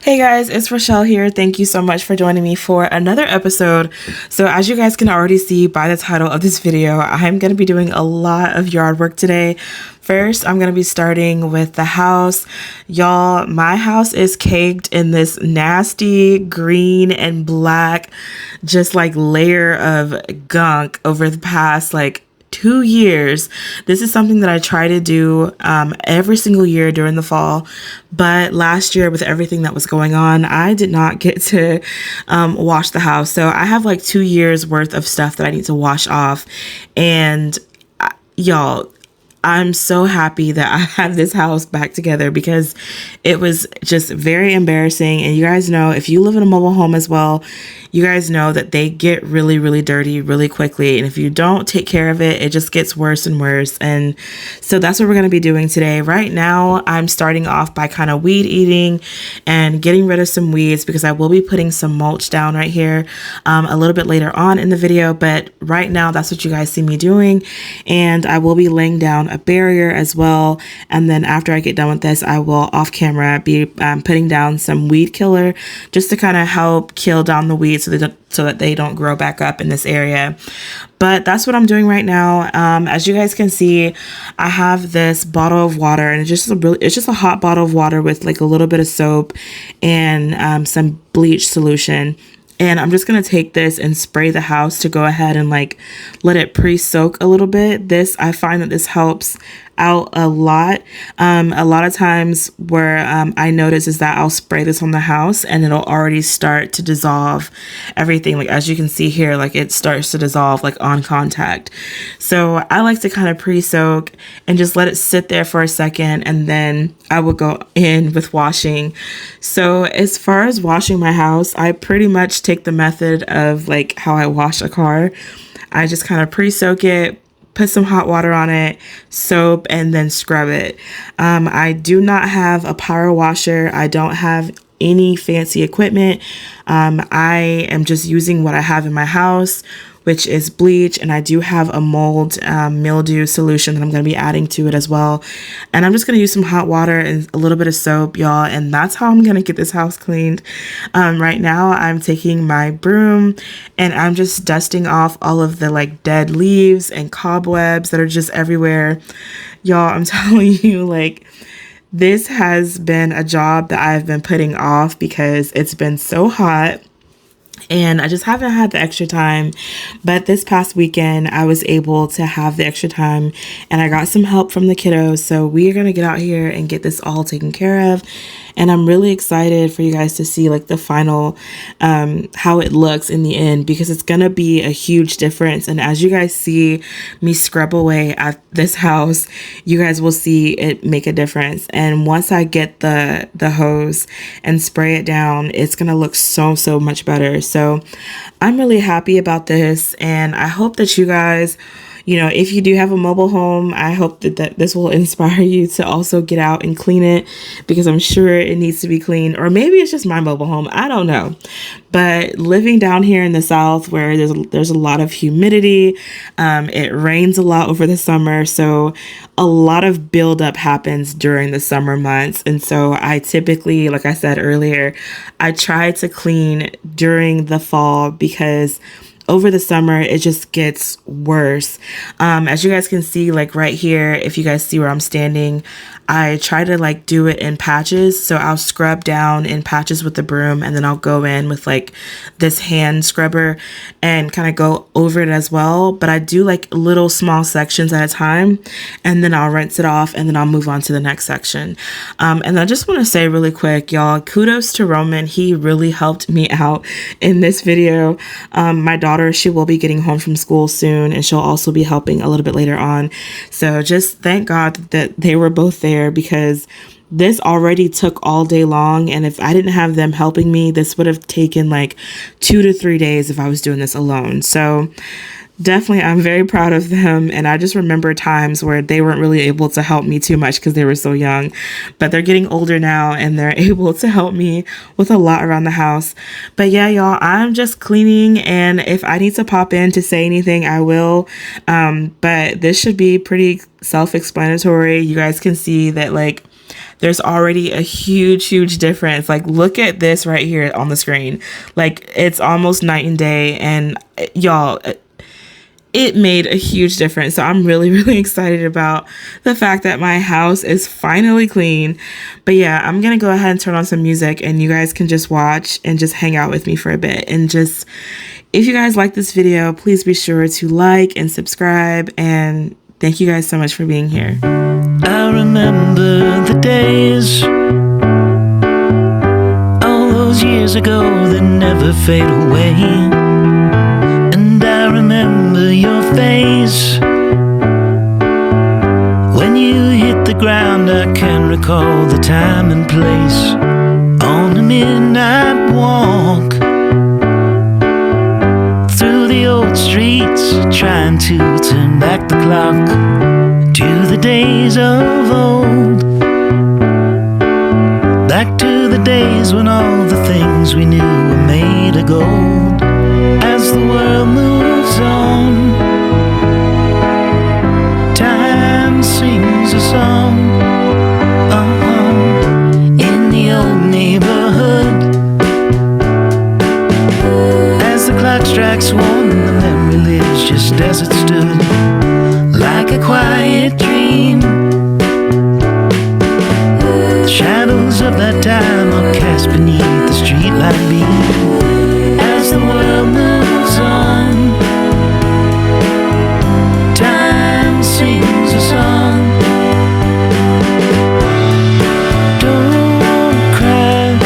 Hey guys, it's Rochelle here. Thank you so much for joining me for another episode. So as you guys can already see by the title of this video, I'm going to be doing a lot of yard work today. First, I'm going to be starting with the house. Y'all, my house is caked in this nasty green and black, just like layer of gunk over the past 2 years. This is something that I try to do every single year during the fall. But last year, with everything that was going on, I did not get to wash the house. So I have like 2 years worth of stuff that I need to wash off. And y'all, I'm so happy that I have this house back together because it was just very embarrassing. And you guys know, if you live in a mobile home as well, you guys know that they get really, really dirty really quickly. And if you don't take care of it, it just gets worse and worse. And so that's what we're going to be doing today. Right now, I'm starting off by kind of weed eating and getting rid of some weeds because I will be putting some mulch down right here a little bit later on in the video. But right now, that's what you guys see me doing. And I will be laying down a barrier as well. And then after I get done with this, I will off camera be putting down some weed killer just to kind of help kill down the weeds so that they don't grow back up in this area. But that's what I'm doing right now. As you guys can see, I have this bottle of water, and it's just a hot bottle of water with like a little bit of soap and some bleach solution. And I'm just going to take this and spray the house to go ahead and let it pre-soak a little bit. I find that this helps out a lot. A lot of times where I notice is that I'll spray this on the house and it'll already start to dissolve everything. Like as you can see here, like it starts to dissolve like on contact. So I like to kind of pre-soak and just let it sit there for a second, and then I will go in with washing. So as far as washing my house, I pretty much take the method of like how I wash a car. I just kind of pre-soak it, put some hot water on it, soap, and then scrub it. I do not have a power washer. I don't have any fancy equipment. I am just using what I have in my house, which is bleach, and I do have a mold mildew solution that I'm going to be adding to it as well. And I'm just going to use some hot water and a little bit of soap, y'all, and that's how I'm going to get this house cleaned. Right now, I'm taking my broom and I'm just dusting off all of the dead leaves and cobwebs that are just everywhere. Y'all, I'm telling you, this has been a job that I've been putting off because it's been so hot. And I just haven't had the extra time. But this past weekend, I was able to have the extra time and I got some help from the kiddos. So we are going to get out here and get this all taken care of. And I'm really excited for you guys to see the final, how it looks in the end, because it's going to be a huge difference. And as you guys see me scrub away at this house, you guys will see it make a difference. And once I get the hose and spray it down, it's going to look so much better. So I'm really happy about this. And I hope that you guys, if you do have a mobile home, I hope that this will inspire you to also get out and clean it, because I'm sure it needs to be cleaned. Or maybe it's just my mobile home. I don't know. But living down here in the South where there's a lot of humidity, it rains a lot over the summer. So a lot of buildup happens during the summer months. And so I typically, like I said earlier, I try to clean during the fall because over the summer, it just gets worse. As you guys can see, right here, if you guys see where I'm standing, I try to do it in patches. So I'll scrub down in patches with the broom, and then I'll go in with this hand scrubber and kind of go over it as well. But I do little small sections at a time, and then I'll rinse it off, and then I'll move on to the next section. And I just want to say really quick, y'all, kudos to Roman. He really helped me out in this video. My daughter, she will be getting home from school soon, and she'll also be helping a little bit later on. So just thank God that they were both there, because this already took all day long. And if I didn't have them helping me, this would have taken 2 to 3 days if I was doing this alone. So definitely, I'm very proud of them. And I just remember times where they weren't really able to help me too much because they were so young. But they're getting older now and they're able to help me with a lot around the house. But yeah, y'all, I'm just cleaning. And if I need to pop in to say anything, I will. But this should be pretty self-explanatory. You guys can see that there's already a huge difference. Like, look at this right here on the screen. Like, it's almost night and day, and y'all, it made a huge difference. So I'm really excited about the fact that my house is finally clean. But yeah, I'm gonna go ahead and turn on some music, and you guys can just watch and just hang out with me for a bit. And just, if you guys like this video, please be sure to like and subscribe, and thank you guys so much for being here. I remember the days, all those years ago that never fade away. And I remember your face when you hit the ground. I can recall the time and place on a midnight walk through the old streets, trying to turn back the clock to the days of old. Back to the days when all the things we knew were made of gold. As the world moves on, time sings a song. In the old neighborhood, as the clock strikes one, the memory lives just as it stood, like a quiet dream. The shadows of that time are cast beneath the streetlight beam. As the world moves on, time sings a song. Don't cry,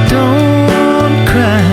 don't cry.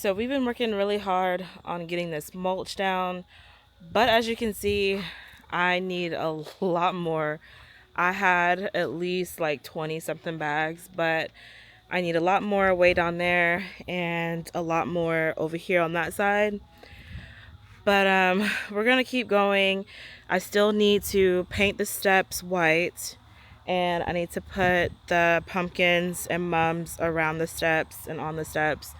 so we've been working really hard on getting this mulch down, but as you can see, I need a lot more. I had at least like 20 something bags, but I need a lot more way down there and a lot more over here on that side. But we're gonna keep going. I still need to paint the steps white, and I need to put the pumpkins and mums around the steps and on the steps,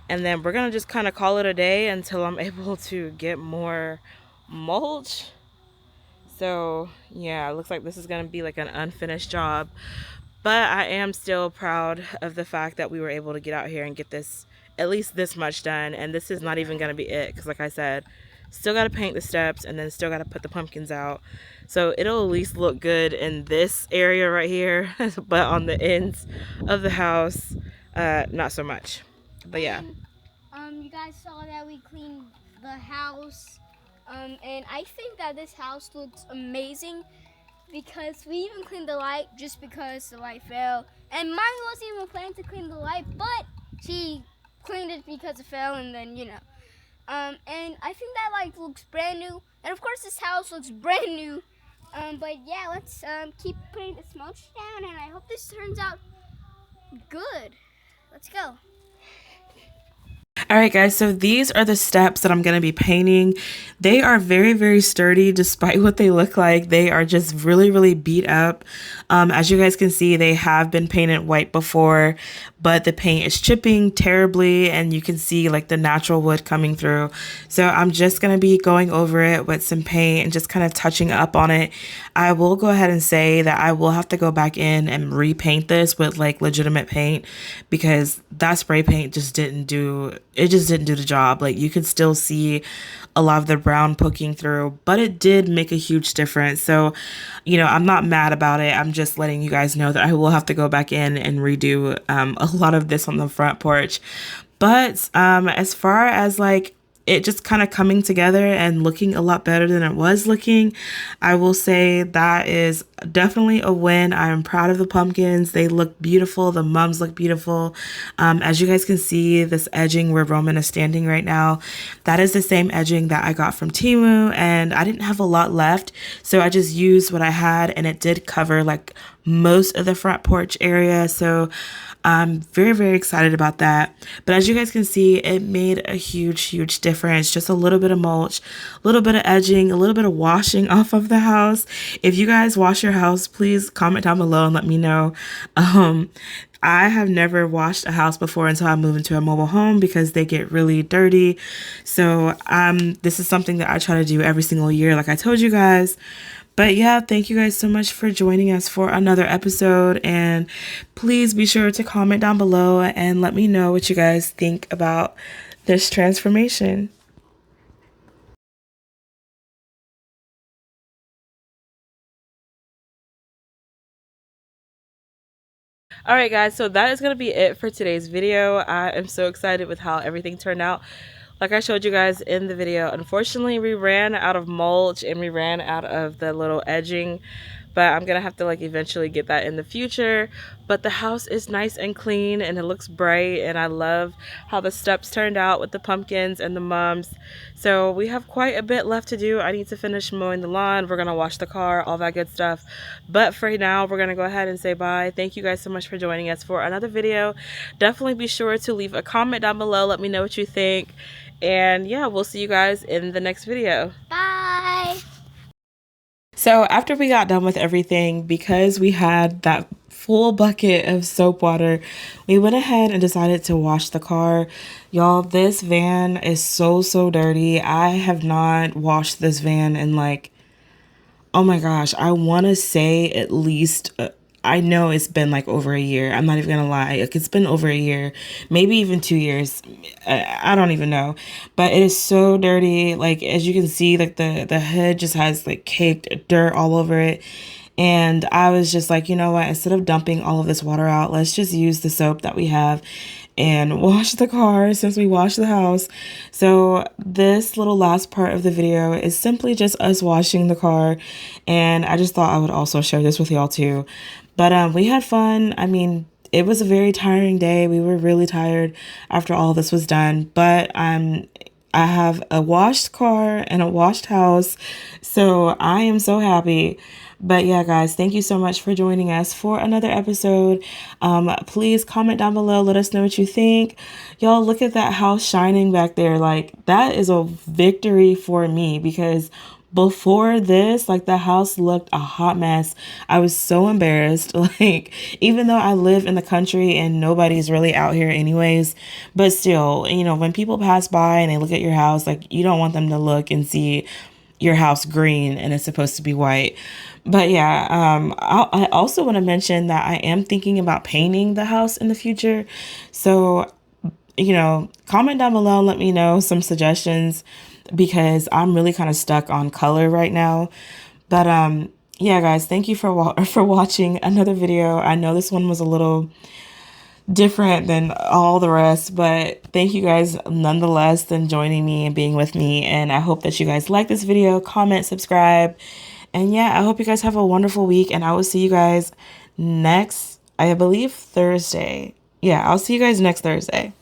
and then we're gonna just kind of call it a day until I'm able to get more mulch. So yeah, it looks like this is gonna be like an unfinished job, but I am still proud of the fact that we were able to get out here and get this, at least this much done. And this is not even gonna be it, because like I said, still gotta paint the steps and then still gotta put the pumpkins out. So it'll at least look good in this area right here, but on the ends of the house, not so much. But yeah. You guys saw that we cleaned the house, and I think that this house looks amazing because we even cleaned the light just because the light fell. And Mommy wasn't even planning to clean the light, but she cleaned it because it fell, and then and I think that light looks brand new. And of course, this house looks brand new. But yeah, let's keep putting this mulch down, and I hope this turns out good. Let's go. All right, guys, so these are the steps that I'm going to be painting. They are very, very sturdy despite what they look like. They are just really, really beat up. As you guys can see, they have been painted white before, but the paint is chipping terribly, and you can see like the natural wood coming through. So I'm just going to be going over it with some paint and just kind of touching up on it. I will go ahead and say that I will have to go back in and repaint this with like legitimate paint, because that spray paint just didn't do the job. Like, you could still see a lot of the brown poking through, but it did make a huge difference. So, I'm not mad about it. I'm just letting you guys know that I will have to go back in and redo a lot of this on the front porch. But as far as like it just kind of coming together and looking a lot better than it was looking, I will say that is definitely a win. I'm proud of the pumpkins. They look beautiful. The mums look beautiful. As you guys can see, this edging where Roman is standing right now, that is the same edging that I got from Temu, and I didn't have a lot left, so I just used what I had, and it did cover like most of the front porch area. So I'm very, very excited about that. But as you guys can see, it made a huge, huge difference. Just a little bit of mulch, a little bit of edging, a little bit of washing off of the house. If you guys wash your house, please comment down below and let me know. I have never washed a house before until I moved into a mobile home, because they get really dirty. So this is something that I try to do every single year, like I told you guys. But yeah, thank you guys so much for joining us for another episode. And please be sure to comment down below and let me know what you guys think about this transformation. All right, guys, so that is going to be it for today's video. I am so excited with how everything turned out. Like I showed you guys in the video, unfortunately, we ran out of mulch and we ran out of the little edging, but I'm gonna have to like eventually get that in the future. But the house is nice and clean and it looks bright, and I love how the steps turned out with the pumpkins and the mums. So we have quite a bit left to do. I need to finish mowing the lawn, we're gonna wash the car, all that good stuff. But for now, we're gonna go ahead and say bye. Thank you guys so much for joining us for another video. Definitely be sure to leave a comment down below, let me know what you think. And yeah, we'll see you guys in the next video. Bye. So after we got done with everything, because we had that full bucket of soap water, we went ahead and decided to wash the car. Y'all, this van is so dirty. I have not washed this van in like, oh my gosh, I want to say at least I know it's been like over a year. I'm not even gonna lie. Like, it's been over a year, maybe even 2 years. I don't even know, but it is so dirty. Like, as you can see, like the hood just has like caked dirt all over it. And I was just like, you know what, instead of dumping all of this water out, let's just use the soap that we have and wash the car since we washed the house. So this little last part of the video is simply just us washing the car, and I just thought I would also share this with y'all too. But we had fun. I mean, it was a very tiring day. We were really tired after all this was done, but I have a washed car and a washed house, so I am so happy. But yeah, guys, thank you so much for joining us for another episode. Please comment down below. Let us know what you think. Y'all, look at that house shining back there. Like, that is a victory for me because before this, like, the house looked a hot mess. I was so embarrassed. Like, even though I live in the country and nobody's really out here anyways, but still, you know, when people pass by and they look at your house, like, you don't want them to look and see your house green and it's supposed to be white. But yeah, I also want to mention that I am thinking about painting the house in the future. So, you know, comment down below and let me know some suggestions because I'm really kind of stuck on color right now. But yeah, guys, thank you for watching another video. I know this one was a little different than all the rest, but thank you guys nonetheless and joining me and being with me. And I hope that you guys like this video, comment, subscribe. And yeah, I hope you guys have a wonderful week and I will see you guys next, I believe, Thursday. Yeah, I'll see you guys next Thursday.